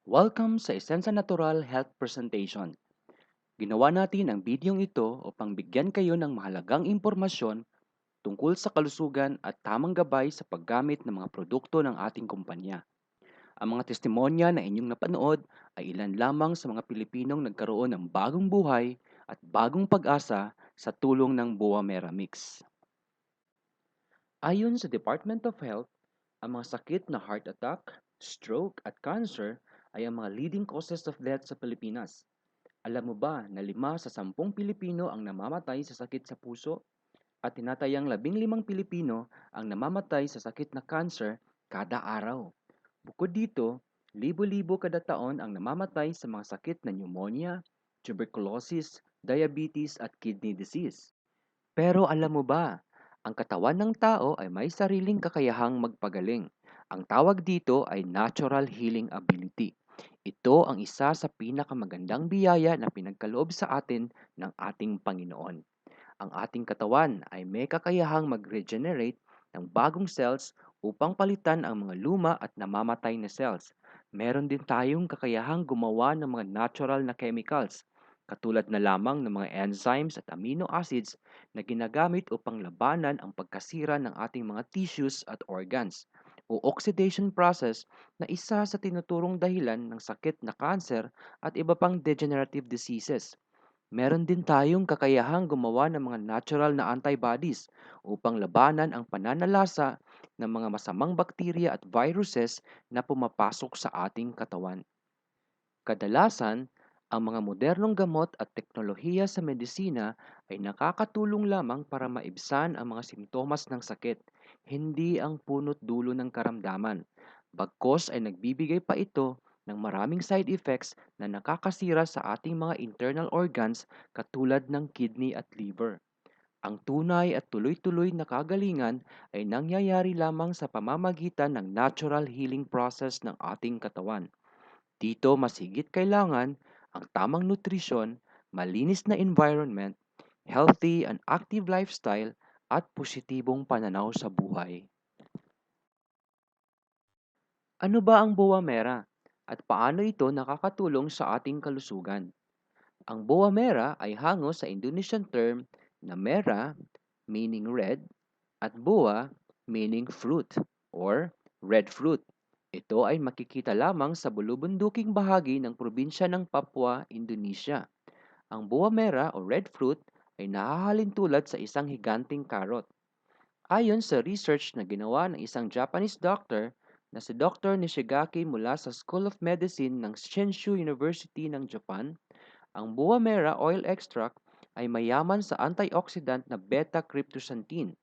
Welcome sa Esensa Natural Health Presentation. Ginawa natin ang bidyong ito upang bigyan kayo ng mahalagang impormasyon tungkol sa kalusugan at tamang gabay sa paggamit ng mga produkto ng ating kumpanya. Ang mga testimonya na inyong napanood ay ilan lamang sa mga Pilipinong nagkaroon ng bagong buhay at bagong pag-asa sa tulong ng Boa Mera Mix. Ayon sa Department of Health, ang mga sakit na heart attack, stroke at cancer ay ang mga leading causes of death sa Pilipinas. Alam mo ba na 5 sa 10 Pilipino ang namamatay sa sakit sa puso at tinatayang 15 Pilipino ang namamatay sa sakit na cancer kada araw? Bukod dito, libo-libo kada taon ang namamatay sa mga sakit na pneumonia, tuberculosis, diabetes at kidney disease. Pero alam mo ba, ang katawan ng tao ay may sariling kakayahang magpagaling. Ang tawag dito ay natural healing ability. Ito ang isa sa pinakamagandang biyaya na pinagkaloob sa atin ng ating Panginoon. Ang ating katawan ay may kakayahang mag-regenerate ng bagong cells upang palitan ang mga luma at namamatay na cells. Meron din tayong kakayahang gumawa ng mga natural na chemicals, katulad na lamang ng mga enzymes at amino acids na ginagamit upang labanan ang pagkasira ng ating mga tissues at organs, o oxidation process na isa sa tinuturong dahilan ng sakit na cancer at iba pang degenerative diseases. Meron din tayong kakayahang gumawa ng mga natural na antibodies upang labanan ang pananalasa ng mga masamang bakterya at viruses na pumapasok sa ating katawan. Kadalasan, ang mga modernong gamot at teknolohiya sa medisina ay nakakatulong lamang para maibsan ang mga simptomas ng sakit, hindi ang punot dulo ng karamdaman. Bagkos ay nagbibigay pa ito ng maraming side effects na nakakasira sa ating mga internal organs katulad ng kidney at liver. Ang tunay at tuloy-tuloy na kagalingan ay nangyayari lamang sa pamamagitan ng natural healing process ng ating katawan. Dito mas higit kailangan ang tamang nutrisyon, malinis na environment, healthy and active lifestyle at positibong pananaw sa buhay. Ano ba ang Boa Mera at paano ito nakakatulong sa ating kalusugan? Ang Boa Mera ay hango sa Indonesian term na Mera, meaning red, at Boa, meaning fruit or red fruit. Ito ay makikita lamang sa bulubunduking bahagi ng probinsya ng Papua, Indonesia. Ang Boa Mera o red fruit ay nahahalin tulad sa isang higanting karot. Ayon sa research na ginawa ng isang Japanese doctor na si Dr. Nishigaki mula sa School of Medicine ng Shinshu University ng Japan, ang Boa Mera oil extract ay mayaman sa antioxidant na beta-cryptosantine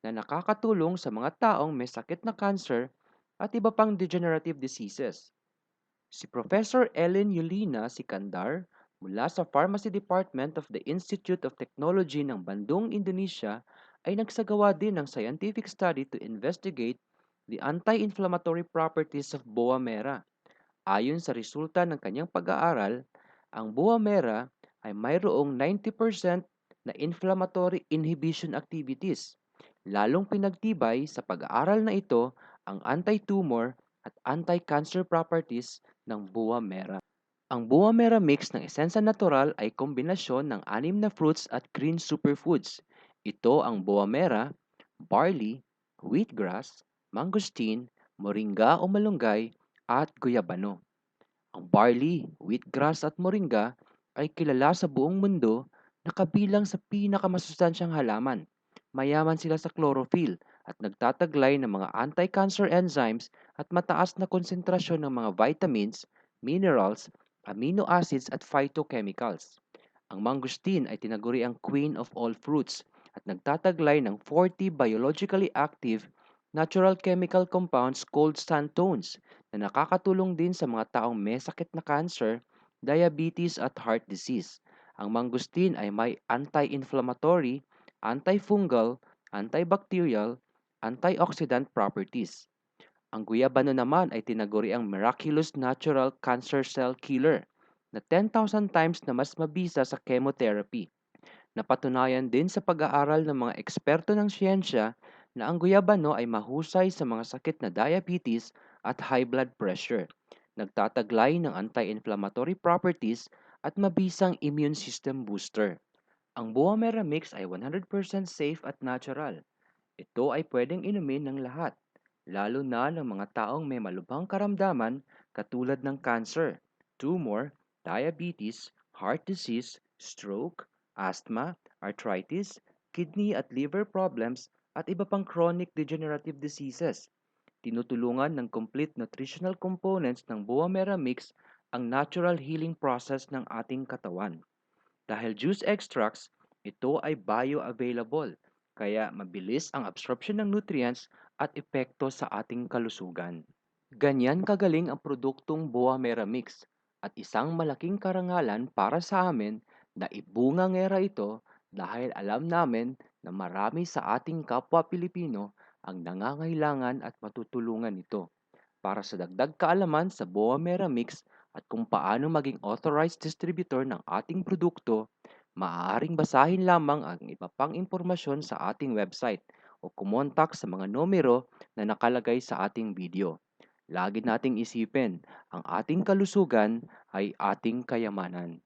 na nakakatulong sa mga taong may sakit na cancer at iba pang degenerative diseases. Si Professor Ellen Yulina Sikandar mula sa Pharmacy Department of the Institute of Technology ng Bandung, Indonesia ay nagsagawa din ng scientific study to investigate the anti-inflammatory properties of Boa Mera. Ayon sa resulta ng kanyang pag-aaral, ang Boa Mera ay mayroong 90% na inflammatory inhibition activities. Lalong pinagtibay sa pag-aaral na ito ang anti-tumor at anti-cancer properties ng Boa Mera. Ang Boa Mera mix ng Esensa Natural ay kombinasyon ng 6 na fruits at green superfoods. Ito ang Boa Mera, barley, wheatgrass, mangosteen, moringa o malunggay, at guyabano. Ang barley, wheatgrass at moringa ay kilala sa buong mundo na kabilang sa pinakamasustansyang halaman. Mayaman sila sa chlorophyll at nagtataglay ng mga anti-cancer enzymes at mataas na konsentrasyon ng mga vitamins, minerals, amino acids at phytochemicals. Ang mangosteen ay tinaguri ang queen of all fruits at nagtataglay ng 40 biologically active natural chemical compounds called santones na nakakatulong din sa mga taong may sakit na cancer, diabetes at heart disease. Ang mangosteen ay may anti-inflammatory, antifungal, antibacterial, antioxidant properties. Ang guyabano naman ay tinaguri ang miraculous natural cancer cell killer na 10,000 times na mas mabisa sa chemotherapy. Napatunayan din sa pag-aaral ng mga eksperto ng siyensya na ang guyabano ay mahusay sa mga sakit na diabetes at high blood pressure. nagtataglay ng anti-inflammatory properties at mabisang immune system booster. Ang Boa Mera Mix ay 100% safe at natural. Ito ay pwedeng inumin ng lahat, lalo na ng mga taong may malubhang karamdaman katulad ng cancer, tumor, diabetes, heart disease, stroke, asthma, arthritis, kidney at liver problems, at iba pang chronic degenerative diseases. Tinutulungan ng complete nutritional components ng Boa Mera Mix ang natural healing process ng ating katawan. Dahil juice extracts, ito ay bioavailable, kaya mabilis ang absorption ng nutrients at epekto sa ating kalusugan. Ganyan kagaling ang produktong Boa Mera Mix at isang malaking karangalan para sa amin na ibungangera ito dahil alam namin na marami sa ating kapwa Pilipino ang nangangailangan at matutulungan nito. Para sa dagdag kaalaman sa Boa Mera Mix at kung paano maging authorized distributor ng ating produkto, maaaring basahin lamang ang iba pang impormasyon sa ating website o kumontak sa mga numero na nakalagay sa ating video. Lagi nating isipin, ang ating kalusugan ay ating kayamanan.